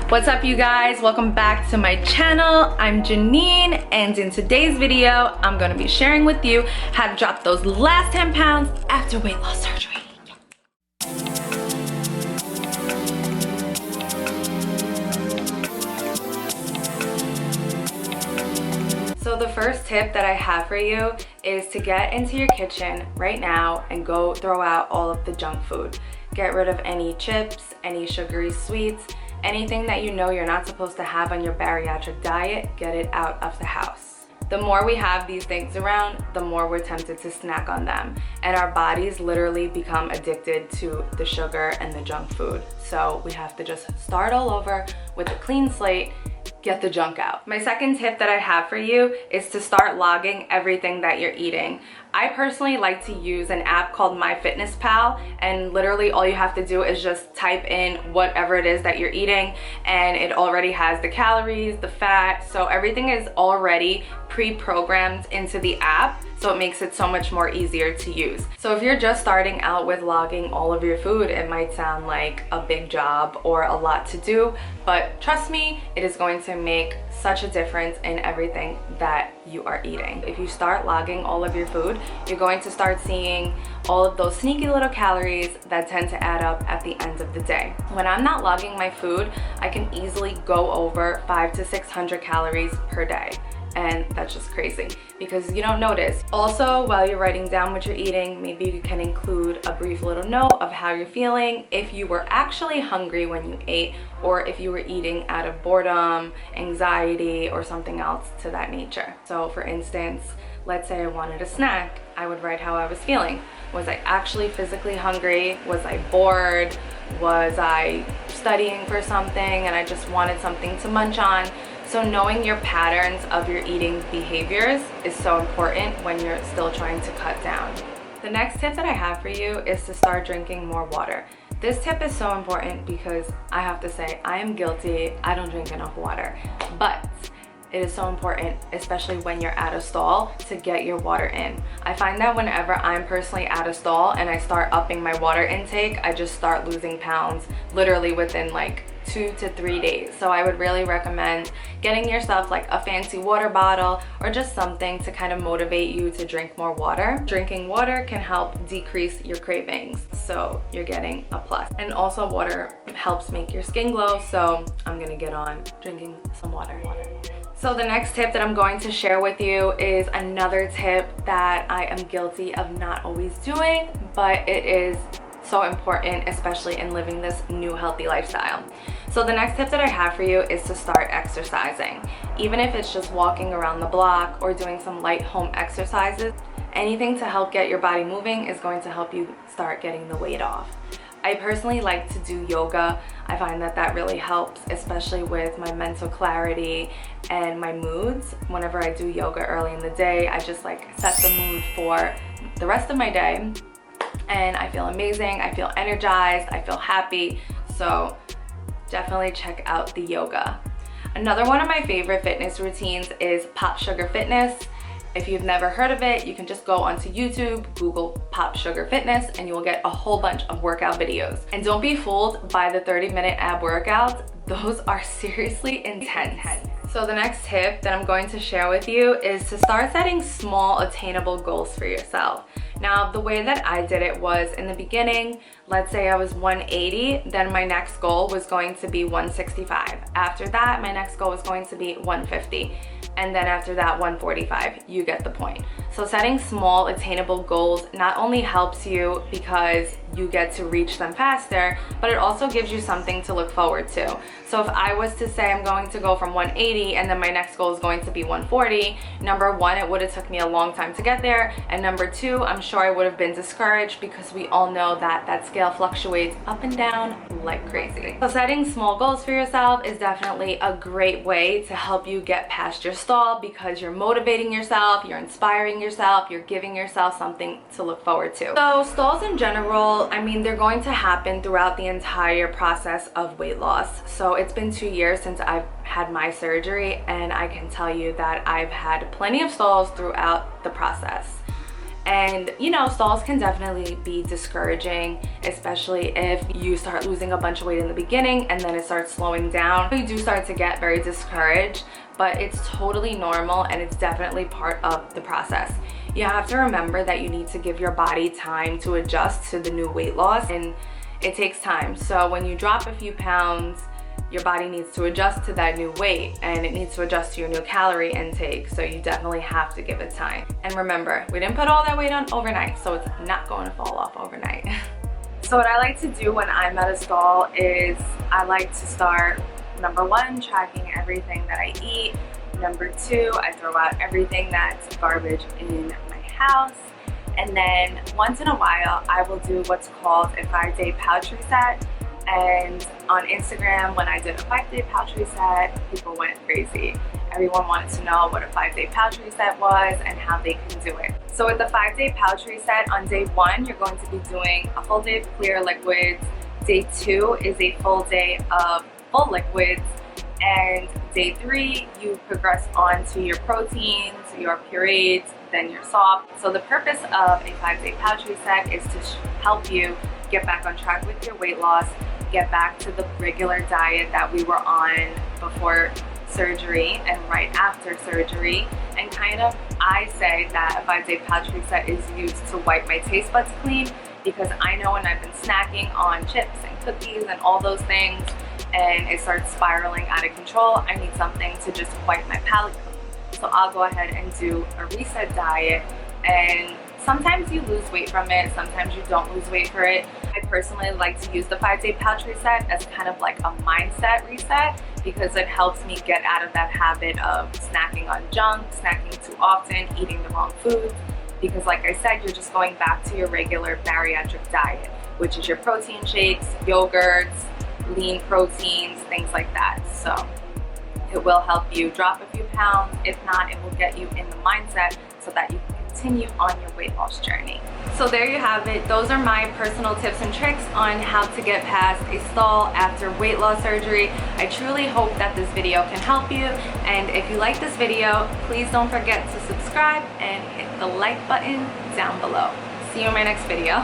What's up, you guys? Welcome back to my channel. I'm Janine, and in today's video, I'm gonna be sharing with you how to drop those last 10 pounds after weight loss surgery. So the first tip that I have for you is to get into your kitchen right now and go throw out all of the junk food. Get rid of any chips, any sugary sweets, anything that you know you're not supposed to have on your bariatric diet. Get it out of the house. The more we have these things around, the more we're tempted to snack on them. And our bodies literally become addicted to the sugar and the junk food. So we have to just start all over with a clean slate. Get the junk out. My second tip that I have for you is to start logging everything that you're eating. I personally like to use an app called MyFitnessPal, and literally all you have to do is just type in whatever it is that you're eating, and it already has the calories, the fat, so everything is already pre-programmed into the app, so it makes it so much more easier to use. So if you're just starting out with logging all of your food, it might sound like a big job or a lot to do, but trust me, it is going to make such a difference in everything that you are eating. If you start logging all of your food, you're going to start seeing all of those sneaky little calories that tend to add up at the end of the day. When I'm not logging my food, I can easily go over 500 to 600 calories per day. And that's just crazy because you don't notice. Also, while you're writing down what you're eating, maybe you can include a brief little note of how you're feeling, if you were actually hungry when you ate, or if you were eating out of boredom, anxiety, or something else to that nature. So for instance, let's say I wanted a snack, I would write how I was feeling. Was I actually physically hungry? Was I bored? Was I studying for something and I just wanted something to munch on? So knowing your patterns of your eating behaviors is so important when you're still trying to cut down. The next tip that I have for you is to start drinking more water. This tip is so important because I have to say I am guilty. I don't drink enough water, but it is so important, especially when you're at a stall, to get your water in. I find that whenever I'm personally at a stall and I start upping my water intake, I just start losing pounds literally within like 2 to 3 days. So I would really recommend getting yourself like a fancy water bottle or just something to kind of motivate you to drink more water. Drinking water can help decrease your cravings, so you're getting a plus. And also water helps make your skin glow, so I'm gonna get on drinking some water. So the next tip that I'm going to share with you is another tip that I am guilty of not always doing, but it is so important, especially in living this new healthy lifestyle. So the next tip that I have for you is to start exercising. Even if it's just walking around the block or doing some light home exercises, anything to help get your body moving is going to help you start getting the weight off. I personally like to do yoga. I find that that really helps, especially with my mental clarity and my moods. Whenever I do yoga early in the day, I just like set the mood for the rest of my day, and I feel amazing, I feel energized, I feel happy. So definitely check out the yoga. Another one of my favorite fitness routines is Pop Sugar Fitness. If you've never heard of it, you can just go onto YouTube, Google Pop Sugar Fitness, and you will get a whole bunch of workout videos. And don't be fooled by the 30-minute ab workouts. Those are seriously intense. So the next tip that I'm going to share with you is to start setting small, attainable goals for yourself. Now, the way that I did it was in the beginning, let's say I was 180, then my next goal was going to be 165. After that, my next goal was going to be 150. And then after that, 145. You get the point. So setting small, attainable goals not only helps you because you get to reach them faster, but it also gives you something to look forward to. So if I was to say I'm going to go from 180 and then my next goal is going to be 140, number one, it would have took me a long time to get there. And number two, I'm sure I would have been discouraged because we all know that that scale fluctuates up and down like crazy. So setting small goals for yourself is definitely a great way to help you get past your stall because you're motivating yourself, you're inspiring yourself, you're giving yourself something to look forward to. So stalls in general, I mean, they're going to happen throughout the entire process of weight loss. So it's been 2 years since I've had my surgery, and I can tell you that I've had plenty of stalls throughout the process. And you know, stalls can definitely be discouraging, especially if you start losing a bunch of weight in the beginning and then it starts slowing down. You do start to get very discouraged, but it's totally normal and it's definitely part of the process. You have to remember that you need to give your body time to adjust to the new weight loss, and it takes time. So when you drop a few pounds, your body needs to adjust to that new weight and it needs to adjust to your new calorie intake. So you definitely have to give it time. And remember, we didn't put all that weight on overnight, so it's not going to fall off overnight. So what I like to do when I'm at a stall is I like to start, number one, tracking everything that I eat. Number two, I throw out everything that's garbage in my house. And then once in a while, I will do what's called a 5-day pouch reset. And on Instagram, when I did a 5-day pouch reset, people went crazy. Everyone wanted to know what a 5-day pouch reset was and how they can do it. So with the 5-day pouch reset, on day 1, you're going to be doing a full day of clear liquids. Day 2 is a full day of full liquids. And day 3, you progress on to your proteins, your purees, then your soft. So the purpose of a 5-day pouch reset is to help you get back on track with your weight loss, get back to the regular diet that we were on before surgery and right after surgery. And kind of, I say that a 5-day pouch reset is used to wipe my taste buds clean, because I know when I've been snacking on chips and cookies and all those things and it starts spiraling out of control, I need something to just wipe my palate clean. So I'll go ahead and do a reset diet, and sometimes you lose weight from it, sometimes you don't lose weight for it. I personally like to use the 5-day pouch reset as kind of like a mindset reset, because it helps me get out of that habit of snacking on junk, snacking too often, eating the wrong foods. Because like I said, you're just going back to your regular bariatric diet, which is your protein shakes, yogurts, lean proteins, things like that. So it will help you drop a few pounds. If not, it will get you in the mindset so that you can continue on your weight loss journey. So there you have it. Those are my personal tips and tricks on how to get past a stall after weight loss surgery. I truly hope that this video can help you. And if you like this video, please don't forget to subscribe and hit the like button down below. See you in my next video.